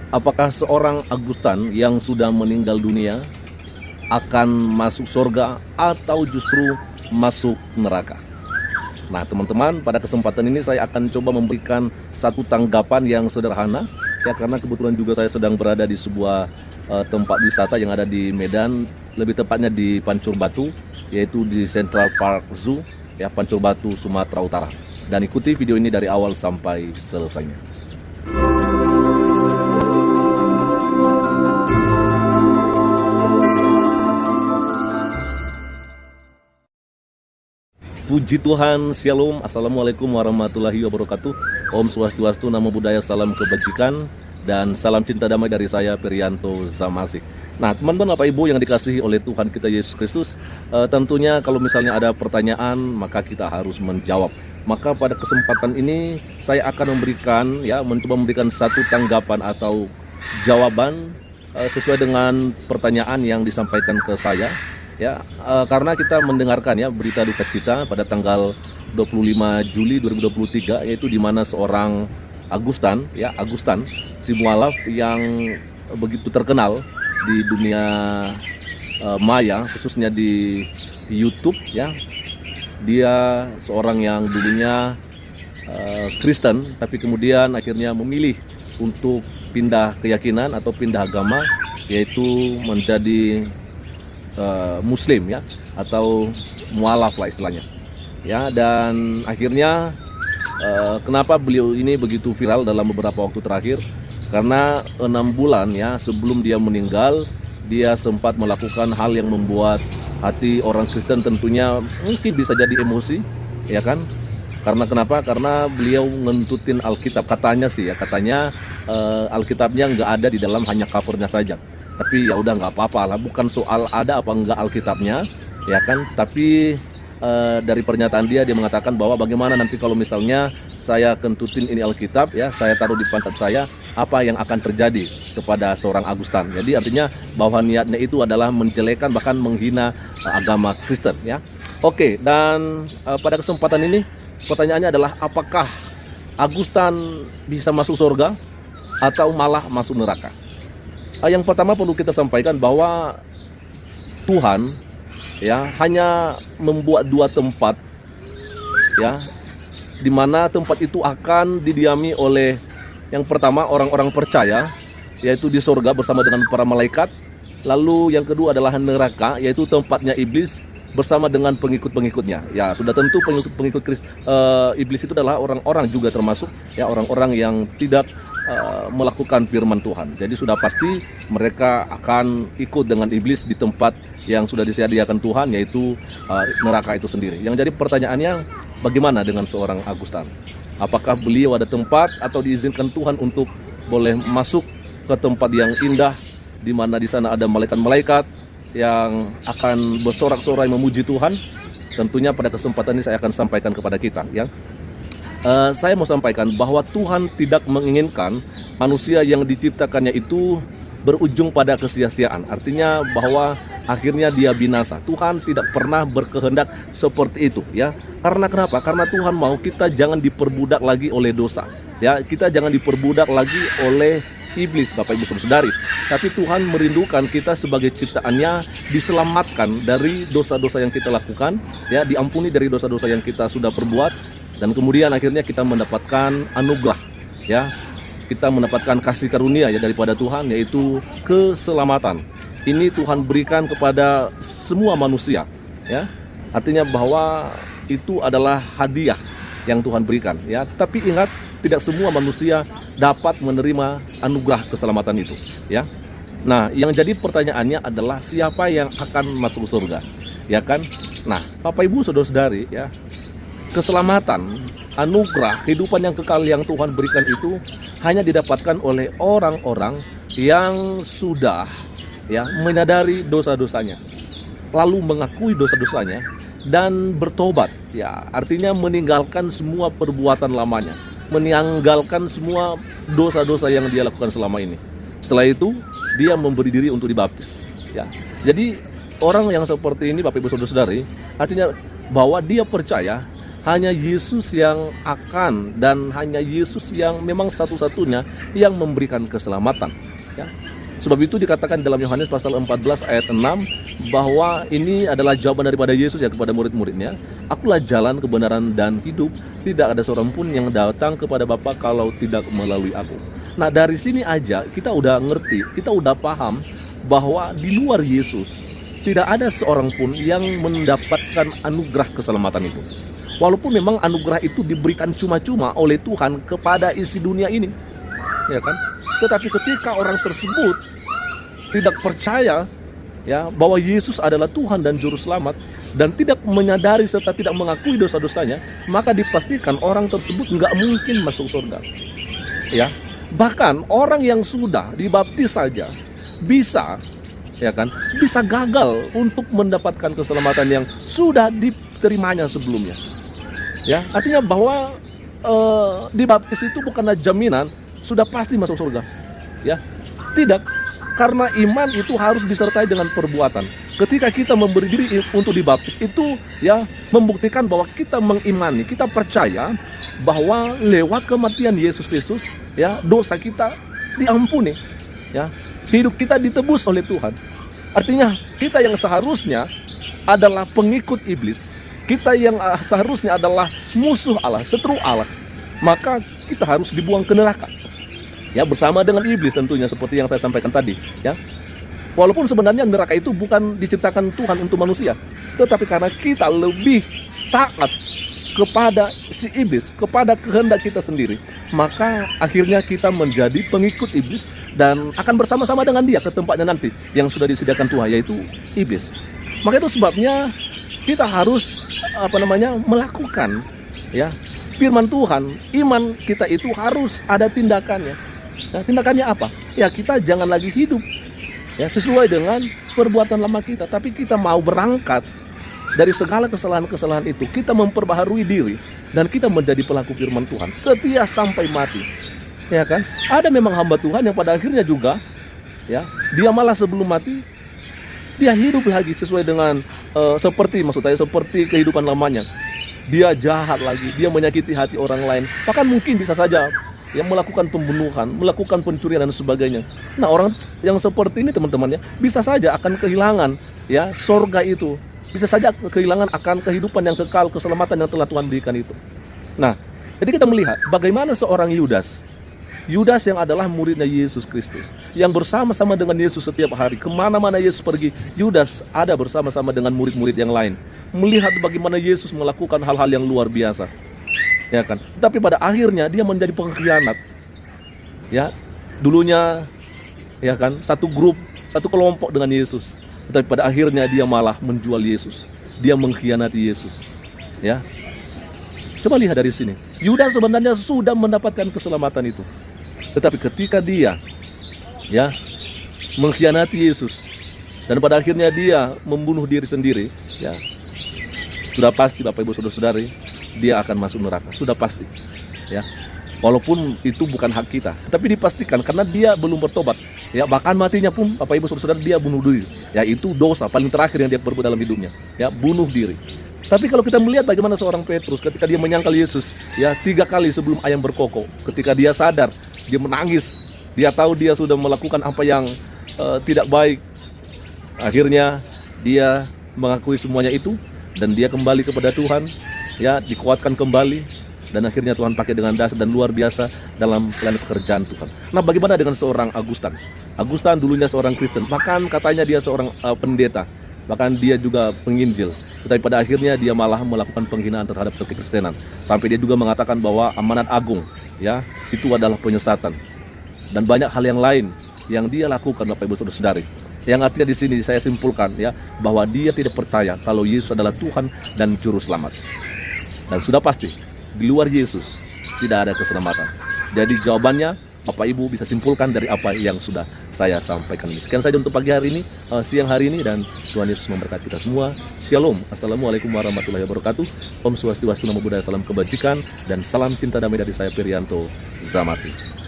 Apakah seorang Agustan yang sudah meninggal dunia akan masuk surga atau justru masuk neraka? Nah teman-teman, pada kesempatan ini saya akan coba memberikan satu tanggapan yang sederhana, ya, karena kebetulan juga saya sedang berada di sebuah tempat wisata yang ada di Medan, lebih tepatnya di Pancur Batu, yaitu di Central Park Zoo, ya, Pancur Batu, Sumatera Utara. Dan ikuti video ini dari awal sampai selesainya. Puji Tuhan, Shalom, Assalamualaikum warahmatullahi wabarakatuh. Om Swastiastu, Namo Buddhaya, salam kebajikan, dan salam cinta damai dari saya, Perianto Zamasih. Nah teman-teman, Bapak Ibu yang dikasihi oleh Tuhan kita Yesus Kristus, tentunya kalau misalnya ada pertanyaan, maka kita harus menjawab. Maka pada kesempatan ini saya akan mencoba memberikan satu tanggapan atau jawaban sesuai dengan pertanyaan yang disampaikan ke saya. Ya, karena kita mendengarkan, ya, berita duka cita pada tanggal 25 Juli 2023, yaitu di mana seorang Agustan si mualaf yang begitu terkenal di dunia maya, khususnya di YouTube, ya. Dia seorang yang dulunya Kristen, tapi kemudian akhirnya memilih untuk pindah keyakinan atau pindah agama, yaitu menjadi Muslim, ya, atau mualaf lah istilahnya, ya. Dan akhirnya kenapa beliau ini begitu viral dalam beberapa waktu terakhir, karena 6 bulan, ya, sebelum dia meninggal, dia sempat melakukan hal yang membuat hati orang Kristen tentunya mungkin bisa jadi emosi, ya kan. Karena kenapa? Karena beliau ngentutin Alkitab, katanya Alkitabnya nggak ada di dalam, hanya covernya saja. Tapi ya udah, nggak apa-apa lah, bukan soal ada apa enggak Alkitabnya, ya kan. Tapi dari pernyataan dia mengatakan bahwa bagaimana nanti kalau misalnya saya kentutin ini Alkitab, ya, saya taruh di pantat saya, apa yang akan terjadi kepada seorang Agustan. Jadi artinya bahwa niatnya itu adalah menjelekan, bahkan menghina agama Kristen, ya. Oke, dan pada kesempatan ini pertanyaannya adalah, apakah Agustan bisa masuk surga atau malah masuk neraka? Yang pertama perlu kita sampaikan bahwa Tuhan, ya, hanya membuat 2 tempat, ya, di mana tempat itu akan didiami oleh, yang pertama, orang-orang percaya, yaitu di surga bersama dengan para malaikat. Lalu yang kedua adalah neraka, yaitu tempatnya iblis bersama dengan pengikut-pengikutnya. Ya, sudah tentu pengikut iblis itu adalah orang-orang juga termasuk, ya, orang-orang yang tidak melakukan firman Tuhan. Jadi sudah pasti mereka akan ikut dengan iblis di tempat yang sudah disediakan Tuhan, yaitu neraka itu sendiri. Yang jadi pertanyaannya, bagaimana dengan seorang Agustan? Apakah beliau ada tempat atau diizinkan Tuhan untuk boleh masuk ke tempat yang indah, di mana di sana ada malaikat-malaikat yang akan bersorak-sorai memuji Tuhan? Tentunya pada kesempatan ini saya akan sampaikan kepada kita, ya. Saya mau sampaikan bahwa Tuhan tidak menginginkan manusia yang diciptakannya itu berujung pada kesia-siaan. Artinya bahwa akhirnya dia binasa. Tuhan tidak pernah berkehendak seperti itu, ya. Karena kenapa? Karena Tuhan mau kita jangan diperbudak lagi oleh dosa, ya. Kita jangan diperbudak lagi oleh iblis, Bapak Ibu Saudara-saudari. Tapi Tuhan merindukan kita sebagai ciptaannya diselamatkan dari dosa-dosa yang kita lakukan, ya, diampuni dari dosa-dosa yang kita sudah perbuat, dan kemudian akhirnya kita mendapatkan anugerah, ya. Kita mendapatkan kasih karunia, ya, daripada Tuhan, yaitu keselamatan. Ini Tuhan berikan kepada semua manusia, ya. Artinya bahwa itu adalah hadiah yang Tuhan berikan, ya. Tapi ingat, tidak semua manusia dapat menerima anugerah keselamatan itu, ya. Nah, yang jadi pertanyaannya adalah siapa yang akan masuk surga, ya kan? Nah, Bapak Ibu Saudara-saudari, ya, keselamatan, anugerah, kehidupan yang kekal yang Tuhan berikan itu hanya didapatkan oleh orang-orang yang sudah, ya, menyadari dosa-dosanya, lalu mengakui dosa-dosanya dan bertobat, ya. Artinya meninggalkan semua perbuatan lamanya, meninggalkan semua dosa-dosa yang dia lakukan selama ini. Setelah itu dia memberi diri untuk dibaptis, ya. Jadi orang yang seperti ini, Bapak Ibu Saudara-saudari, artinya bahwa dia percaya Hanya Yesus yang akan, dan hanya Yesus yang memang satu-satunya yang memberikan keselamatan, ya. Sebab itu dikatakan dalam Yohanes pasal 14 ayat 6 bahwa ini adalah jawaban daripada Yesus ya kepada murid-muridnya. Akulah jalan, kebenaran, dan hidup. Tidak ada seorang pun yang datang kepada Bapa kalau tidak melalui aku. Nah, dari sini aja kita udah ngerti, kita udah paham bahwa di luar Yesus tidak ada seorang pun yang mendapatkan anugerah keselamatan itu. Walaupun memang anugerah itu diberikan cuma-cuma oleh Tuhan kepada isi dunia ini, ya kan? Tetapi ketika orang tersebut tidak percaya ya bahwa Yesus adalah Tuhan dan Juru Selamat, dan tidak menyadari serta tidak mengakui dosa-dosanya, maka dipastikan orang tersebut nggak mungkin masuk surga. Ya, bahkan orang yang sudah dibaptis saja bisa, ya kan, bisa gagal untuk mendapatkan keselamatan yang sudah diterimanya sebelumnya. Ya, artinya bahwa dibaptis itu bukanlah jaminan sudah pasti masuk surga, ya. Tidak, karena iman itu harus disertai dengan perbuatan. Ketika kita memberi diri untuk dibaptis itu, ya, membuktikan bahwa kita mengimani, kita percaya bahwa lewat kematian Yesus Kristus, ya, dosa kita diampuni, ya, hidup kita ditebus oleh Tuhan. Artinya kita yang seharusnya adalah pengikut iblis, kita yang seharusnya adalah musuh Allah, setru Allah, maka kita harus dibuang ke neraka. Ya, bersama dengan iblis tentunya, seperti yang saya sampaikan tadi, ya. Walaupun sebenarnya neraka itu bukan diciptakan Tuhan untuk manusia, tetapi karena kita lebih taat kepada si iblis, kepada kehendak kita sendiri, maka akhirnya kita menjadi pengikut iblis dan akan bersama-sama dengan dia ke tempatnya nanti yang sudah disediakan Tuhan, yaitu iblis. Maka itu sebabnya kita harus melakukan, ya, firman Tuhan. Iman kita itu harus ada tindakannya. Nah, tindakannya apa? Ya, kita jangan lagi hidup, ya, sesuai dengan perbuatan lama kita, tapi kita mau berangkat dari segala kesalahan-kesalahan itu. Kita memperbaharui diri dan kita menjadi pelaku firman Tuhan setia sampai mati, ya kan? Ada memang hamba Tuhan yang pada akhirnya juga, ya, dia malah sebelum mati dia hidup lagi sesuai dengan seperti kehidupan lamanya. Dia jahat lagi, dia menyakiti hati orang lain, bahkan mungkin bisa saja yang melakukan pembunuhan, melakukan pencurian dan sebagainya. Nah, orang yang seperti ini teman-teman, ya, bisa saja akan kehilangan, ya, surga itu. Bisa saja kehilangan akan kehidupan yang kekal, keselamatan yang telah Tuhan berikan itu. Nah, jadi kita melihat bagaimana seorang Yudas yang adalah muridnya Yesus Kristus, yang bersama-sama dengan Yesus setiap hari. Kemana-mana Yesus pergi, Yudas ada bersama-sama dengan murid-murid yang lain, melihat bagaimana Yesus melakukan hal-hal yang luar biasa, ya kan? Tapi pada akhirnya dia menjadi pengkhianat, ya. Dulunya, ya kan, satu kelompok dengan Yesus, tetapi pada akhirnya dia malah menjual Yesus, dia mengkhianati Yesus, ya. Coba lihat dari sini, Yudas sebenarnya sudah mendapatkan keselamatan itu, tetapi ketika dia, ya, mengkhianati Yesus dan pada akhirnya dia membunuh diri sendiri, ya, sudah pasti Bapak Ibu Saudara-saudari, dia akan masuk neraka, sudah pasti, ya. Walaupun itu bukan hak kita, tapi dipastikan karena dia belum bertobat, ya. Bahkan matinya pun Bapak Ibu Saudara-saudara, dia bunuh diri, ya. Itu dosa paling terakhir yang dia perbuat dalam hidupnya, ya, bunuh diri. Tapi kalau kita melihat bagaimana seorang Petrus ketika dia menyangkal Yesus, ya, 3 kali sebelum ayam berkokok, ketika dia sadar, dia menangis, dia tahu dia sudah melakukan apa yang tidak baik. Akhirnya dia mengakui semuanya itu dan dia kembali kepada Tuhan, ya, dikuatkan kembali, dan akhirnya Tuhan pakai dengan dahsyat dan luar biasa dalam pelayanan pekerjaan Tuhan. Nah, bagaimana dengan seorang Agustan? Agustan dulunya seorang Kristen, bahkan katanya dia seorang pendeta, bahkan dia juga penginjil. Tetapi pada akhirnya dia malah melakukan penghinaan terhadap kekristenan, sampai dia juga mengatakan bahwa amanat agung, ya, itu adalah penyesatan, dan banyak hal yang lain yang dia lakukan, Bapak Ibu Saudara-saudari. Yang artinya di sini saya simpulkan, ya, bahwa dia tidak percaya kalau Yesus adalah Tuhan dan Juru Selamat. Dan sudah pasti di luar Yesus tidak ada keselamatan. Jadi jawabannya Bapak Ibu bisa simpulkan dari apa yang sudah saya sampaikan. Sekian saja untuk pagi hari ini, siang hari ini, dan Tuhan Yesus memberkati kita semua. Shalom. Assalamualaikum warahmatullahi wabarakatuh. Om Swastiastu, Namo Buddhaya, salam kebajikan, dan salam cinta damai dari saya, Perianto Zamati.